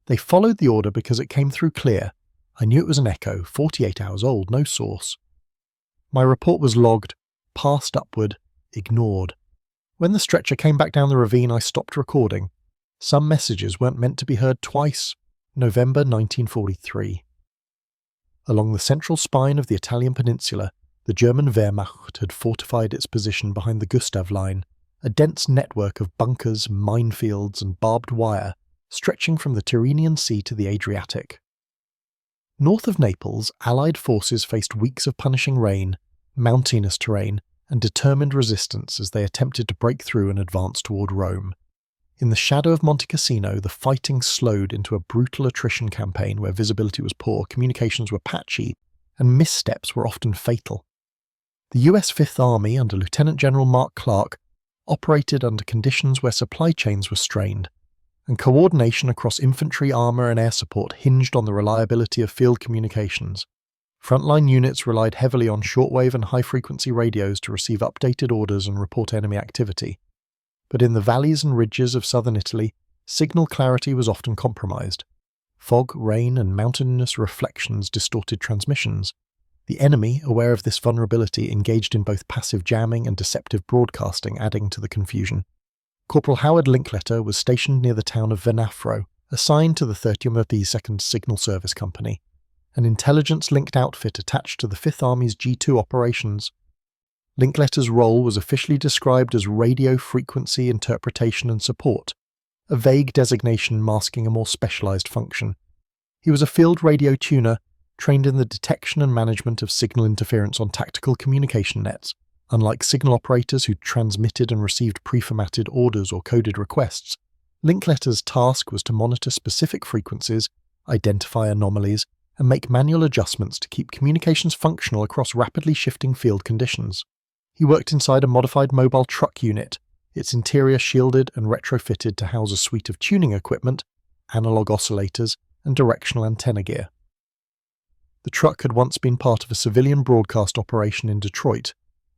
They followed the order because it came through clear. I knew it was an echo, 48 hours old, no source. My report was logged, passed upward, ignored. When the stretcher came back down the ravine, I stopped recording. Some messages weren't meant to be heard twice. November 1943. Along the central spine of the Italian peninsula, the German Wehrmacht had fortified its position behind the Gustav Line, a dense network of bunkers, minefields, and barbed wire stretching from the Tyrrhenian Sea to the Adriatic. North of Naples, Allied forces faced weeks of punishing rain, mountainous terrain, and determined resistance as they attempted to break through and advance toward Rome. In the shadow of Monte Cassino, the fighting slowed into a brutal attrition campaign where visibility was poor, communications were patchy, and missteps were often fatal. The US Fifth Army, under Lieutenant General Mark Clark, operated under conditions where supply chains were strained, and coordination across infantry, armour and air support hinged on the reliability of field communications. Frontline units relied heavily on shortwave and high-frequency radios to receive updated orders and report enemy activity. But in the valleys and ridges of southern Italy, signal clarity was often compromised. Fog, rain, and mountainous reflections distorted transmissions. The enemy, aware of this vulnerability, engaged in both passive jamming and deceptive broadcasting, adding to the confusion. Corporal Howard Linkletter was stationed near the town of Venafro, assigned to the 32nd Signal Service Company, an intelligence-linked outfit attached to the Fifth Army's G2 operations. Linkletter's role was officially described as radio frequency interpretation and support, a vague designation masking a more specialized function. He was a field radio tuner, trained in the detection and management of signal interference on tactical communication nets. Unlike signal operators who transmitted and received pre-formatted orders or coded requests, Linkletter's task was to monitor specific frequencies, identify anomalies, and make manual adjustments to keep communications functional across rapidly shifting field conditions. He worked inside a modified mobile truck unit, its interior shielded and retrofitted to house a suite of tuning equipment, analog oscillators, and directional antenna gear. The truck had once been part of a civilian broadcast operation in Detroit.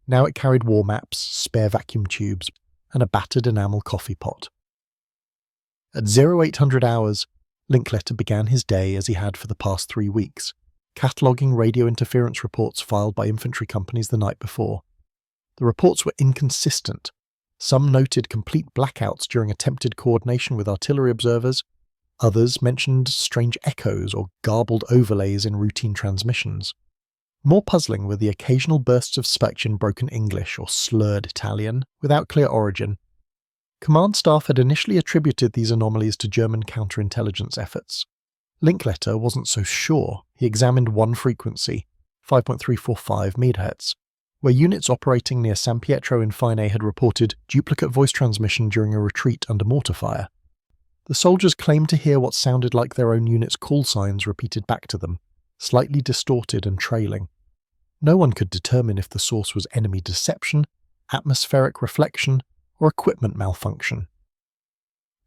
Now it carried war maps, spare vacuum tubes, and a battered enamel coffee pot. At 0800 hours, Linkletter began his day as he had for the past 3 weeks, cataloguing radio interference reports filed by infantry companies the night before. The reports were inconsistent. Some noted complete blackouts during attempted coordination with artillery observers. Others mentioned strange echoes or garbled overlays in routine transmissions. More puzzling were the occasional bursts of speech in broken English or slurred Italian, without clear origin. Command staff had initially attributed these anomalies to German counterintelligence efforts. Linkletter wasn't so sure. He examined one frequency, 5.345 MHz, where units operating near San Pietro in Fine had reported duplicate voice transmission during a retreat under mortar fire. The soldiers claimed to hear what sounded like their own unit's call signs repeated back to them, slightly distorted and trailing. No one could determine if the source was enemy deception, atmospheric reflection, or equipment malfunction.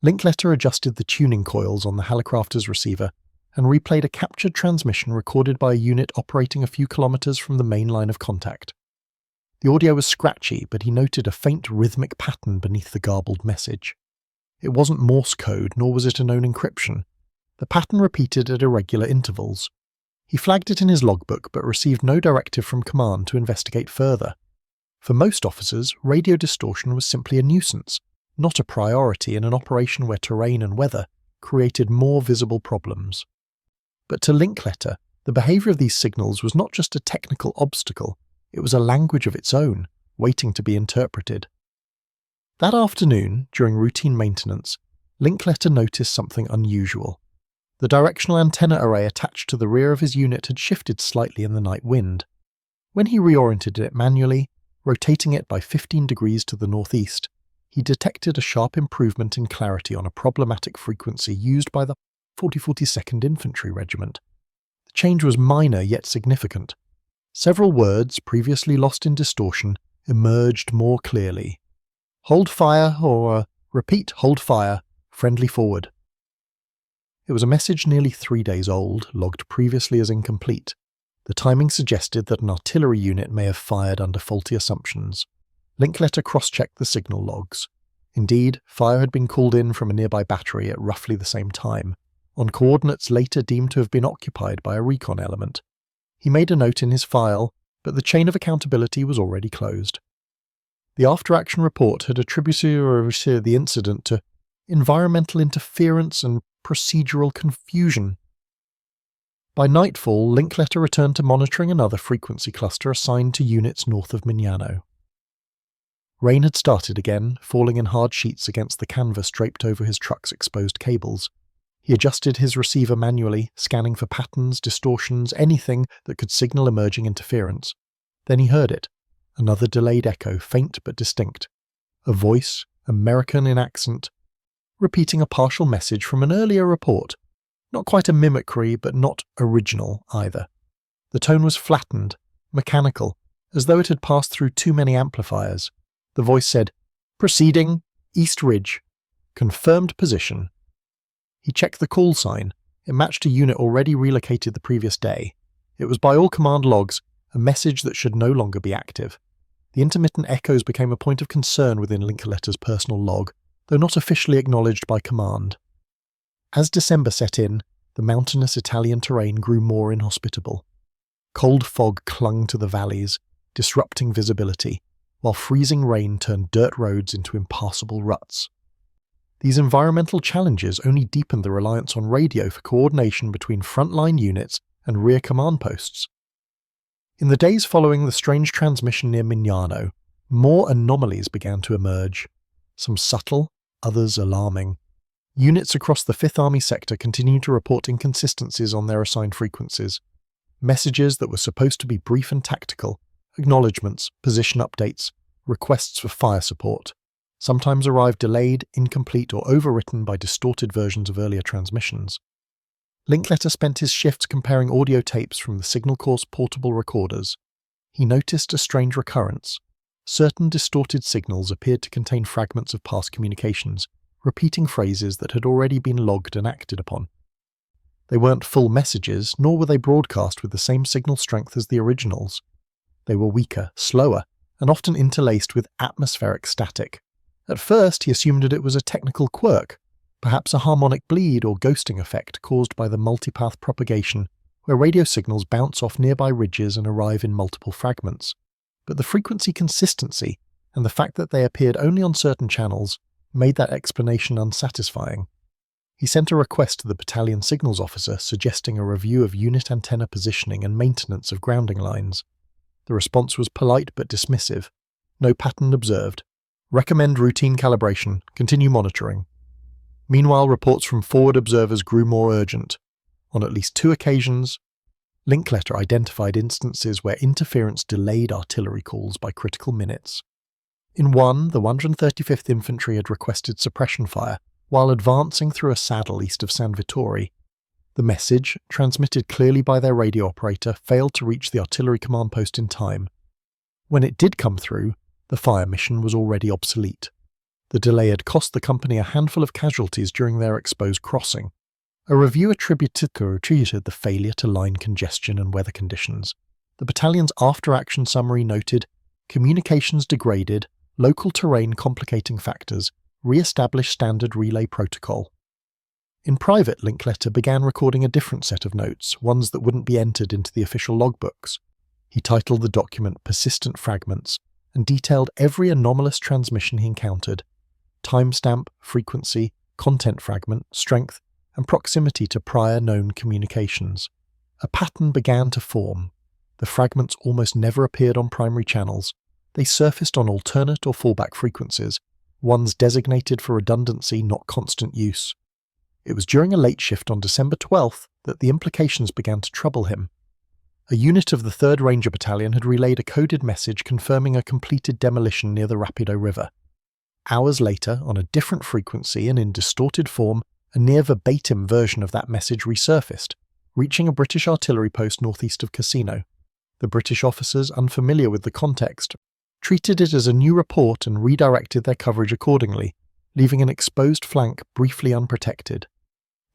Linkletter adjusted the tuning coils on the Hallicrafter's receiver and replayed a captured transmission recorded by a unit operating a few kilometers from the main line of contact. The audio was scratchy, but he noted a faint rhythmic pattern beneath the garbled message. It wasn't Morse code, nor was it a known encryption. The pattern repeated at irregular intervals. He flagged it in his logbook, but received no directive from command to investigate further. For most officers, radio distortion was simply a nuisance, not a priority in an operation where terrain and weather created more visible problems. But to Linkletter, the behaviour of these signals was not just a technical obstacle, it was a language of its own, waiting to be interpreted. That afternoon, during routine maintenance, Linkletter noticed something unusual. The directional antenna array attached to the rear of his unit had shifted slightly in the night wind. When he reoriented it manually, rotating it by 15 degrees to the northeast, he detected a sharp improvement in clarity on a problematic frequency used by the 42nd Infantry Regiment. The change was minor yet significant. Several words, previously lost in distortion, emerged more clearly. "Hold fire," or "Repeat, hold fire, friendly forward." It was a message nearly 3 days old, logged previously as incomplete. The timing suggested that an artillery unit may have fired under faulty assumptions. Linkletter cross-checked the signal logs. Indeed, fire had been called in from a nearby battery at roughly the same time. on coordinates later deemed to have been occupied by a recon element. He made a note in his file, but the chain of accountability was already closed. The after-action report had attributed the incident to environmental interference and procedural confusion. By nightfall, Linkletter returned to monitoring another frequency cluster assigned to units north of Mignano. Rain had started again, falling in hard sheets against the canvas draped over his truck's exposed cables. He adjusted his receiver manually, scanning for patterns, distortions, anything that could signal emerging interference. Then he heard it. Another delayed echo, faint but distinct. A voice, American in accent, repeating a partial message from an earlier report. Not quite a mimicry, but not original either. The tone was flattened, mechanical, as though it had passed through too many amplifiers. The voice said, "Proceeding, East Ridge. Confirmed position." He checked the call sign. It matched a unit already relocated the previous day. It was by all command logs, a message that should no longer be active. The intermittent echoes became a point of concern within Linkletter's personal log, though not officially acknowledged by command. As December set in, the mountainous Italian terrain grew more inhospitable. Cold fog clung to the valleys, disrupting visibility, while freezing rain turned dirt roads into impassable ruts. These environmental challenges only deepened the reliance on radio for coordination between frontline units and rear command posts. In the days following the strange transmission near Mignano, more anomalies began to emerge, some subtle, others alarming. Units across the 5th Army sector continued to report inconsistencies on their assigned frequencies. Messages that were supposed to be brief and tactical, acknowledgements, position updates, requests for fire support, sometimes arrived delayed, incomplete, or overwritten by distorted versions of earlier transmissions. Linkletter spent his shifts comparing audio tapes from the Signal Corps portable recorders. He noticed a strange recurrence. Certain distorted signals appeared to contain fragments of past communications, repeating phrases that had already been logged and acted upon. They weren't full messages, nor were they broadcast with the same signal strength as the originals. They were weaker, slower, and often interlaced with atmospheric static. At first, he assumed that it was a technical quirk, perhaps a harmonic bleed or ghosting effect caused by the multipath propagation, where radio signals bounce off nearby ridges and arrive in multiple fragments. But the frequency consistency, and the fact that they appeared only on certain channels, made that explanation unsatisfying. He sent a request to the battalion signals officer suggesting a review of unit antenna positioning and maintenance of grounding lines. The response was polite but dismissive. No pattern observed. Recommend routine calibration. Continue monitoring. Meanwhile, reports from forward observers grew more urgent. On at least 2 occasions, Linkletter identified instances where interference delayed artillery calls by critical minutes. In one, the 135th Infantry had requested suppression fire while advancing through a saddle east of San Vittore. The message, transmitted clearly by their radio operator, failed to reach the artillery command post in time. When it did come through, the fire mission was already obsolete. The delay had cost the company a handful of casualties during their exposed crossing. A review attributed the failure to line congestion and weather conditions. The battalion's after-action summary noted, communications degraded, local terrain complicating factors, re-establish standard relay protocol. In private, Linkletter began recording a different set of notes, ones that wouldn't be entered into the official logbooks. He titled the document Persistent Fragments and detailed every anomalous transmission he encountered: timestamp, frequency, content fragment, strength, and proximity to prior known communications. A pattern began to form. The fragments almost never appeared on primary channels. They surfaced on alternate or fallback frequencies, ones designated for redundancy, not constant use. It was during a late shift on December 12th that the implications began to trouble him. A unit of the 3rd Ranger Battalion had relayed a coded message confirming a completed demolition near the Rapido River. Hours later, on a different frequency and in distorted form, a near-verbatim version of that message resurfaced, reaching a British artillery post northeast of Cassino. The British officers, unfamiliar with the context, treated it as a new report and redirected their coverage accordingly, leaving an exposed flank briefly unprotected.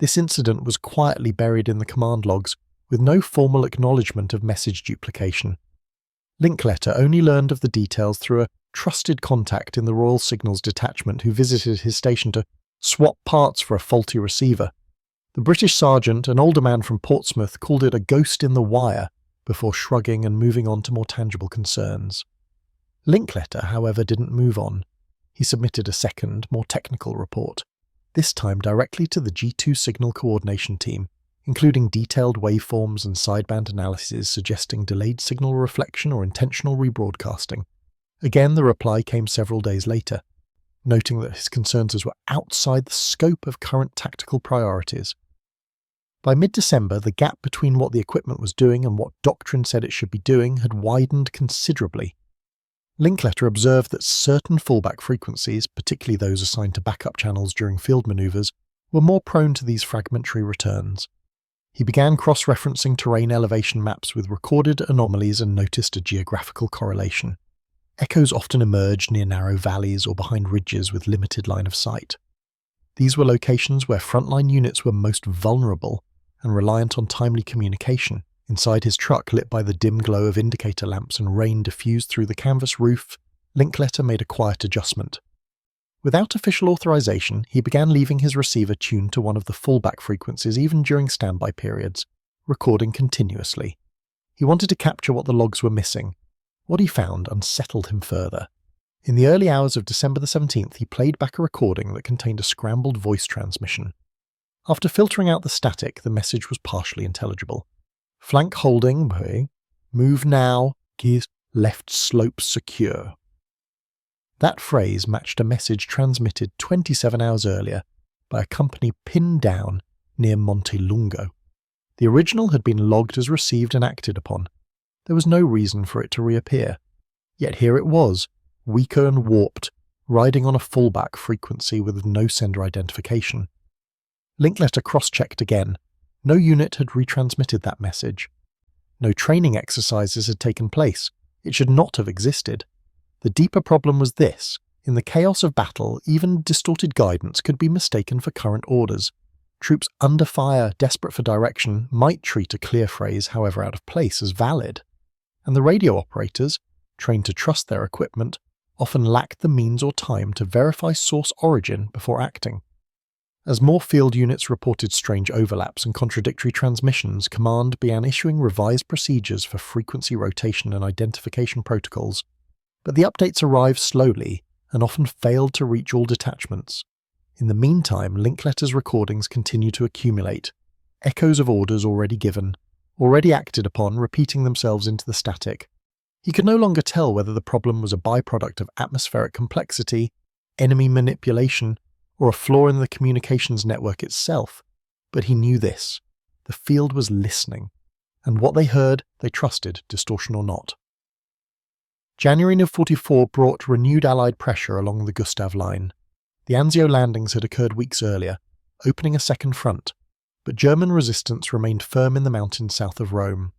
This incident was quietly buried in the command logs, with no formal acknowledgement of message duplication. Linkletter only learned of the details through a trusted contact in the Royal Signals Detachment who visited his station to swap parts for a faulty receiver. The British sergeant, an older man from Portsmouth, called it a ghost in the wire before shrugging and moving on to more tangible concerns. Linkletter, however, didn't move on. He submitted a second, more technical report, this time directly to the G2 signal coordination team, including detailed waveforms and sideband analyses suggesting delayed signal reflection or intentional rebroadcasting. Again, the reply came several days later, noting that his concerns were outside the scope of current tactical priorities. By mid-December, the gap between what the equipment was doing and what doctrine said it should be doing had widened considerably. Linkletter observed that certain fallback frequencies, particularly those assigned to backup channels during field maneuvers, were more prone to these fragmentary returns. He began cross-referencing terrain elevation maps with recorded anomalies and noticed a geographical correlation. Echoes often emerged near narrow valleys or behind ridges with limited line of sight. These were locations where frontline units were most vulnerable and reliant on timely communication. Inside his truck, lit by the dim glow of indicator lamps and rain diffused through the canvas roof, Linkletter made a quiet adjustment. Without official authorization, he began leaving his receiver tuned to one of the fallback frequencies even during standby periods, recording continuously. He wanted to capture what the logs were missing. What he found unsettled him further. In the early hours of December the 17th, he played back a recording that contained a scrambled voice transmission. After filtering out the static, the message was partially intelligible. Flank holding, move now, gears left slope secure. That phrase matched a message transmitted 27 hours earlier by a company pinned down near Monte Lungo. The original had been logged as received and acted upon. There was no reason for it to reappear. Yet here it was, weaker and warped, riding on a fallback frequency with no sender identification. Linkletter cross-checked again. No unit had retransmitted that message. No training exercises had taken place. It should not have existed. The deeper problem was this. In the chaos of battle, even distorted guidance could be mistaken for current orders. Troops under fire, desperate for direction, might treat a clear phrase, however out of place, as valid. And the radio operators, trained to trust their equipment, often lacked the means or time to verify source origin before acting. As more field units reported strange overlaps and contradictory transmissions, Command began issuing revised procedures for frequency rotation and identification protocols. But the updates arrived slowly and often failed to reach all detachments. In the meantime, Linkletter's recordings continued to accumulate, echoes of orders already given, already acted upon, repeating themselves into the static. He could no longer tell whether the problem was a byproduct of atmospheric complexity, enemy manipulation, or a flaw in the communications network itself, but he knew this. The field was listening, and what they heard, they trusted, distortion or not. January of 44 brought renewed Allied pressure along the Gustav Line. The Anzio landings had occurred weeks earlier, opening a second front, but German resistance remained firm in the mountains south of Rome.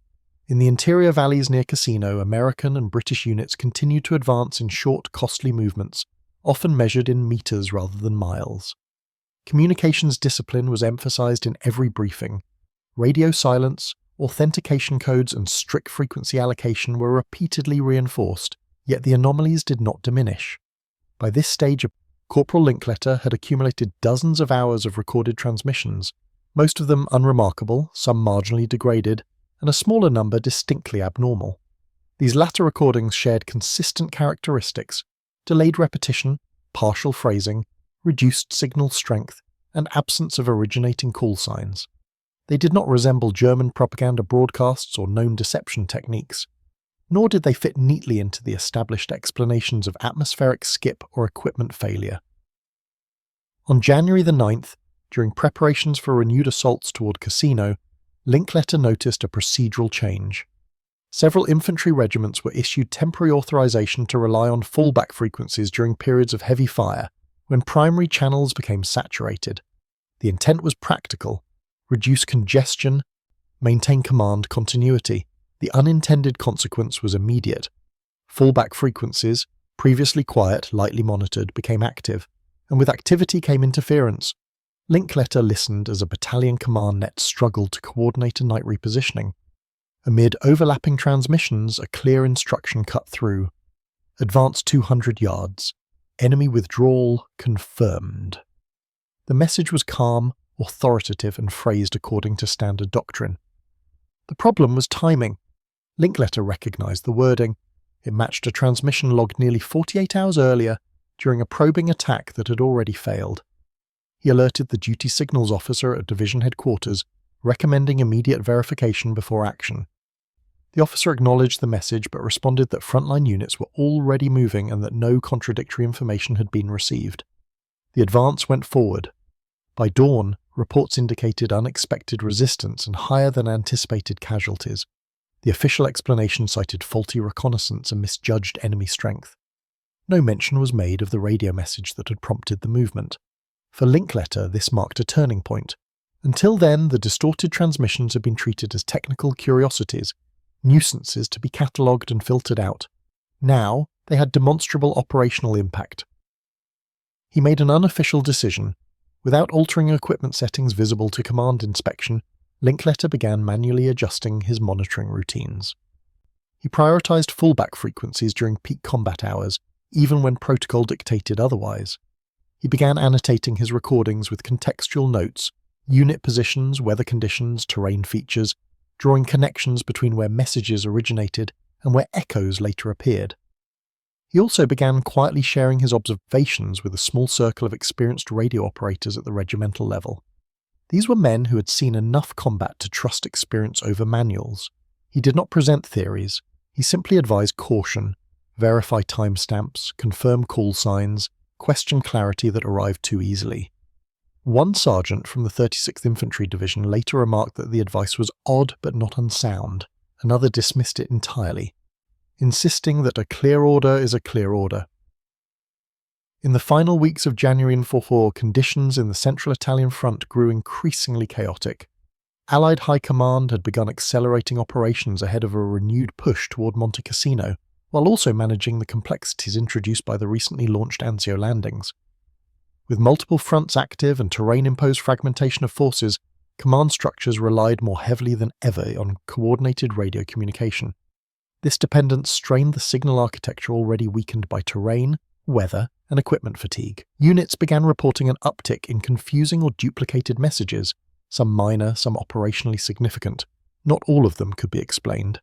In the interior valleys near Cassino, American and British units continued to advance in short, costly movements, often measured in meters rather than miles. Communications discipline was emphasized in every briefing. Radio silence, authentication codes and strict frequency allocation were repeatedly reinforced, yet the anomalies did not diminish. By this stage, Corporal Linkletter had accumulated dozens of hours of recorded transmissions, most of them unremarkable, some marginally degraded, and a smaller number distinctly abnormal. These latter recordings shared consistent characteristics: delayed repetition, partial phrasing, reduced signal strength, and absence of originating call signs. They did not resemble German propaganda broadcasts or known deception techniques, nor did they fit neatly into the established explanations of atmospheric skip or equipment failure. On January the 9th, during preparations for renewed assaults toward Cassino, Linkletter noticed a procedural change. Several infantry regiments were issued temporary authorization to rely on fallback frequencies during periods of heavy fire, when primary channels became saturated. The intent was practical: reduce congestion, maintain command continuity. The unintended consequence was immediate. Fallback frequencies, previously quiet, lightly monitored, became active, and with activity came interference. Linkletter listened as a battalion command net struggled to coordinate a night repositioning. Amid overlapping transmissions, a clear instruction cut through. Advance 200 yards. Enemy withdrawal confirmed. The message was calm, authoritative and phrased according to standard doctrine. The problem was timing. Linkletter recognized the wording. It matched a transmission logged nearly 48 hours earlier during a probing attack that had already failed. He alerted the duty signals officer at division headquarters, recommending immediate verification before action. The officer acknowledged the message but responded that frontline units were already moving and that no contradictory information had been received. The advance went forward. By dawn, reports indicated unexpected resistance and higher than anticipated casualties. The official explanation cited faulty reconnaissance and misjudged enemy strength. No mention was made of the radio message that had prompted the movement. For Linkletter, this marked a turning point. Until then, the distorted transmissions had been treated as technical curiosities, nuisances to be catalogued and filtered out. Now, they had demonstrable operational impact. He made an unofficial decision. Without altering equipment settings visible to command inspection, Linkletter began manually adjusting his monitoring routines. He prioritized fallback frequencies during peak combat hours, even when protocol dictated otherwise. He began annotating his recordings with contextual notes, unit positions, weather conditions, terrain features, drawing connections between where messages originated and where echoes later appeared. He also began quietly sharing his observations with a small circle of experienced radio operators at the regimental level. These were men who had seen enough combat to trust experience over manuals. He did not present theories. He simply advised caution, verify timestamps, confirm call signs, question clarity that arrived too easily. One sergeant from the 36th Infantry Division later remarked that the advice was odd but not unsound. Another dismissed it entirely, insisting that a clear order is a clear order. In the final weeks of January 1944, conditions in the Central Italian front grew increasingly chaotic. Allied High Command had begun accelerating operations ahead of a renewed push toward Monte Cassino, while also managing the complexities introduced by the recently launched Anzio landings. With multiple fronts active and terrain-imposed fragmentation of forces, command structures relied more heavily than ever on coordinated radio communication. This dependence strained the signal architecture already weakened by terrain, weather, and equipment fatigue. Units began reporting an uptick in confusing or duplicated messages, some minor, some operationally significant. Not all of them could be explained.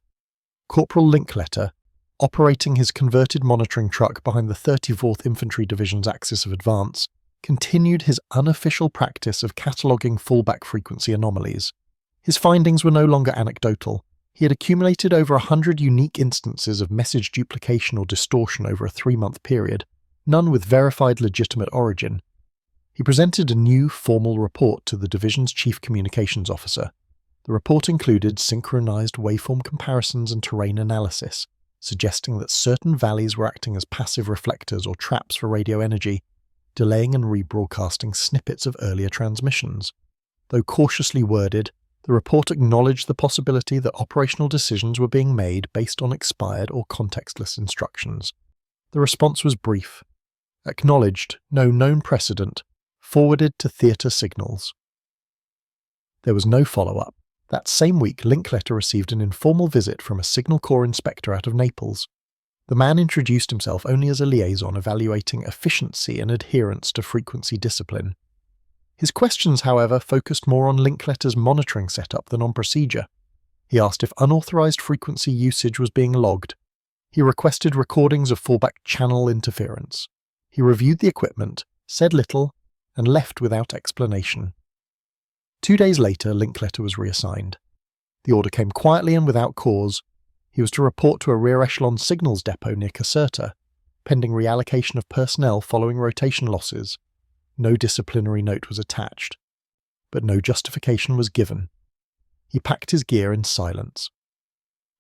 Corporal Linkletter, operating his converted monitoring truck behind the 34th Infantry Division's axis of advance, continued his unofficial practice of cataloguing fallback frequency anomalies. His findings were no longer anecdotal. He had accumulated over 100 unique instances of message duplication or distortion over a 3-month period, none with verified legitimate origin. He presented a new, formal report to the division's chief communications officer. The report included synchronized waveform comparisons and terrain analysis, suggesting that certain valleys were acting as passive reflectors or traps for radio energy, delaying and rebroadcasting snippets of earlier transmissions. Though cautiously worded, the report acknowledged the possibility that operational decisions were being made based on expired or contextless instructions. The response was brief. Acknowledged, no known precedent, forwarded to theatre signals. There was no follow-up. That same week, Linkletter received an informal visit from a Signal Corps inspector out of Naples. The man introduced himself only as a liaison evaluating efficiency and adherence to frequency discipline. His questions, however, focused more on Linkletter's monitoring setup than on procedure. He asked if unauthorized frequency usage was being logged. He requested recordings of fallback channel interference. He reviewed the equipment, said little, and left without explanation. 2 days later, Linkletter was reassigned. The order came quietly and without cause. He was to report to a rear echelon signals depot near Caserta, pending reallocation of personnel following rotation losses. No disciplinary note was attached, but no justification was given. He packed his gear in silence.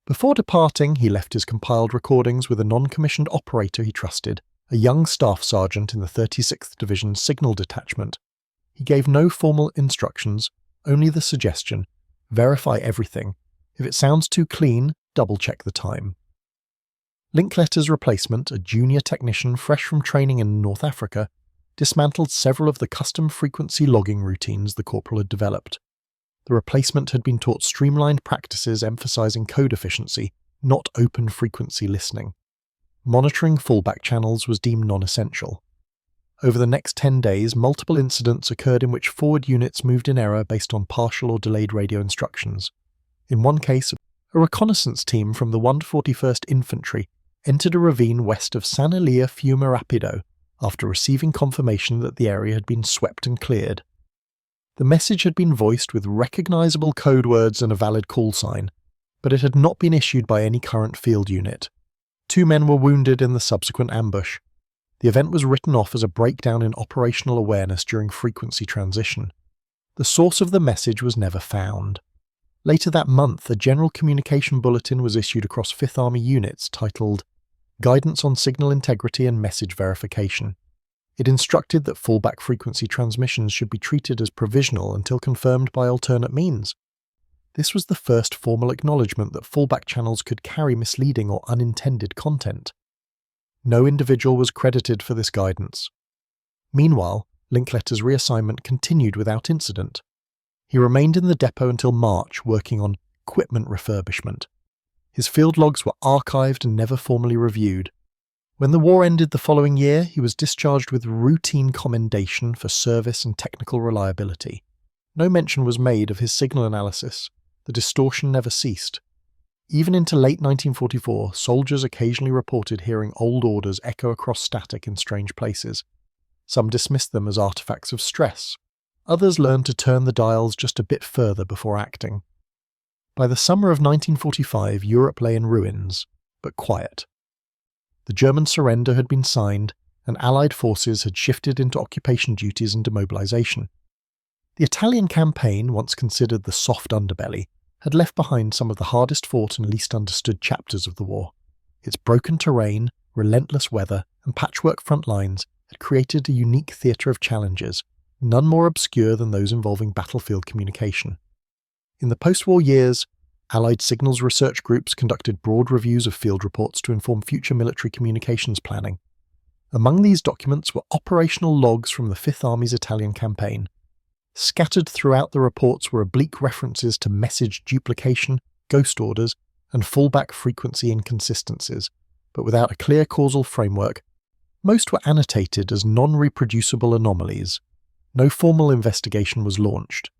Before departing, he left his compiled recordings with a non-commissioned operator he trusted, a young staff sergeant in the 36th Division Signal Detachment. He gave no formal instructions, only the suggestion: verify everything. If it sounds too clean, double-check the time. Linkletter's replacement, a junior technician fresh from training in North Africa, dismantled several of the custom frequency logging routines the corporal had developed. The replacement had been taught streamlined practices emphasizing code efficiency, not open frequency listening. Monitoring fallback channels was deemed non-essential. Over the next 10 days, multiple incidents occurred in which forward units moved in error based on partial or delayed radio instructions. In one case, a reconnaissance team from the 141st Infantry entered a ravine west of San Elia Fiume Rapido after receiving confirmation that the area had been swept and cleared. The message had been voiced with recognizable code words and a valid call sign, but it had not been issued by any current field unit. 2 men were wounded in the subsequent ambush. The event was written off as a breakdown in operational awareness during frequency transition. The source of the message was never found. Later that month, a general communication bulletin was issued across 5th Army units titled Guidance on Signal Integrity and Message Verification. It instructed that fallback frequency transmissions should be treated as provisional until confirmed by alternate means. This was the first formal acknowledgement that fallback channels could carry misleading or unintended content. No individual was credited for this guidance. Meanwhile, Linkletter's reassignment continued without incident. He remained in the depot until March, working on equipment refurbishment. His field logs were archived and never formally reviewed. When the war ended the following year, he was discharged with routine commendation for service and technical reliability. No mention was made of his signal analysis. The distortion never ceased. Even into late 1944, soldiers occasionally reported hearing old orders echo across static in strange places. Some dismissed them as artifacts of stress. Others learned to turn the dials just a bit further before acting. By the summer of 1945, Europe lay in ruins, but quiet. The German surrender had been signed, and Allied forces had shifted into occupation duties and demobilization. The Italian campaign, once considered the soft underbelly, had left behind some of the hardest fought and least understood chapters of the war. Its broken terrain, relentless weather, and patchwork front lines had created a unique theatre of challenges, none more obscure than those involving battlefield communication. In the post-war years, Allied signals research groups conducted broad reviews of field reports to inform future military communications planning. Among these documents were operational logs from the 5th Army's Italian campaign. Scattered throughout the reports were oblique references to message duplication, ghost orders, and fallback frequency inconsistencies, but without a clear causal framework. Most were annotated as non-reproducible anomalies. No formal investigation was launched.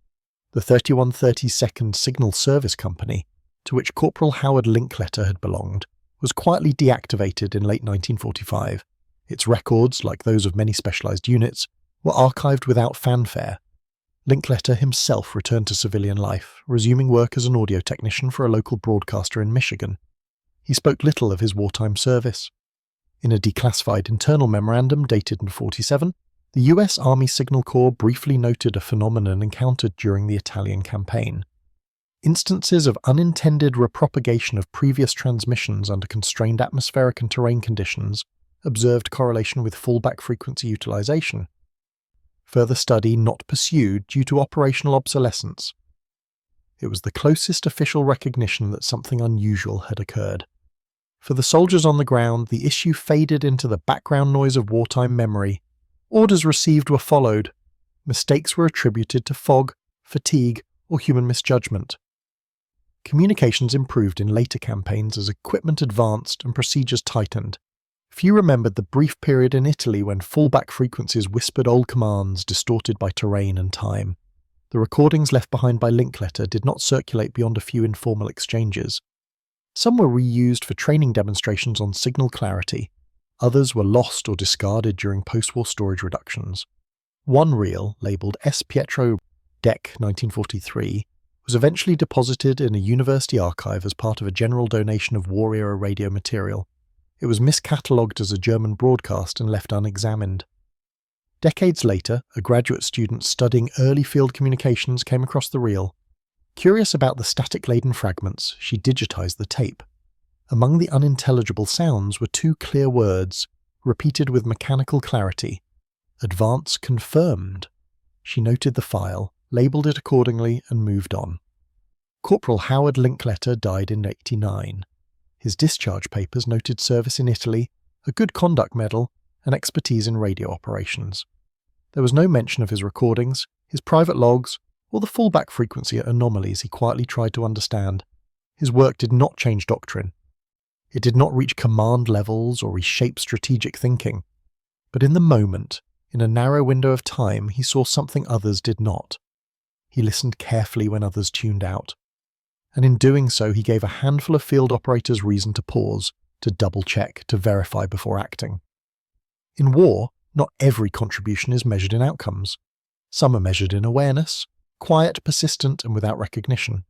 The 3132nd Signal Service Company, to which Corporal Howard Linkletter had belonged, was quietly deactivated in late 1945. Its records, like those of many specialized units, were archived without fanfare. Linkletter himself returned to civilian life, resuming work as an audio technician for a local broadcaster in Michigan. He spoke little of his wartime service. In a declassified internal memorandum dated in 1947, the US Army Signal Corps briefly noted a phenomenon encountered during the Italian campaign. Instances of unintended repropagation of previous transmissions under constrained atmospheric and terrain conditions observed correlation with fallback frequency utilization. Further study not pursued due to operational obsolescence. It was the closest official recognition that something unusual had occurred. For the soldiers on the ground, the issue faded into the background noise of wartime memory. Orders received were followed. Mistakes were attributed to fog, fatigue, or human misjudgment. Communications improved in later campaigns as equipment advanced and procedures tightened. Few remembered the brief period in Italy when fallback frequencies whispered old commands distorted by terrain and time. The recordings left behind by Linkletter did not circulate beyond a few informal exchanges. Some were reused for training demonstrations on signal clarity. Others were lost or discarded during post-war storage reductions. One reel, labelled S. Pietro Dec 1943, was eventually deposited in a university archive as part of a general donation of war-era radio material. It was miscatalogued as a German broadcast and left unexamined. Decades later, a graduate student studying early field communications came across the reel. Curious about the static-laden fragments, she digitized the tape. Among the unintelligible sounds were 2 clear words, repeated with mechanical clarity. Advance confirmed. She noted the file, labelled it accordingly, and moved on. Corporal Howard Linkletter died in 1989. His discharge papers noted service in Italy, a good conduct medal, and expertise in radio operations. There was no mention of his recordings, his private logs, or the fallback frequency anomalies he quietly tried to understand. His work did not change doctrine. It did not reach command levels or reshape strategic thinking. But in the moment, In a narrow window of time, he saw something others did not. He listened carefully when others tuned out. And in doing so, he gave a handful of field operators reason to pause, to double-check, to verify before acting. In war, not every contribution is measured in outcomes. Some are measured in awareness, quiet, persistent, and without recognition.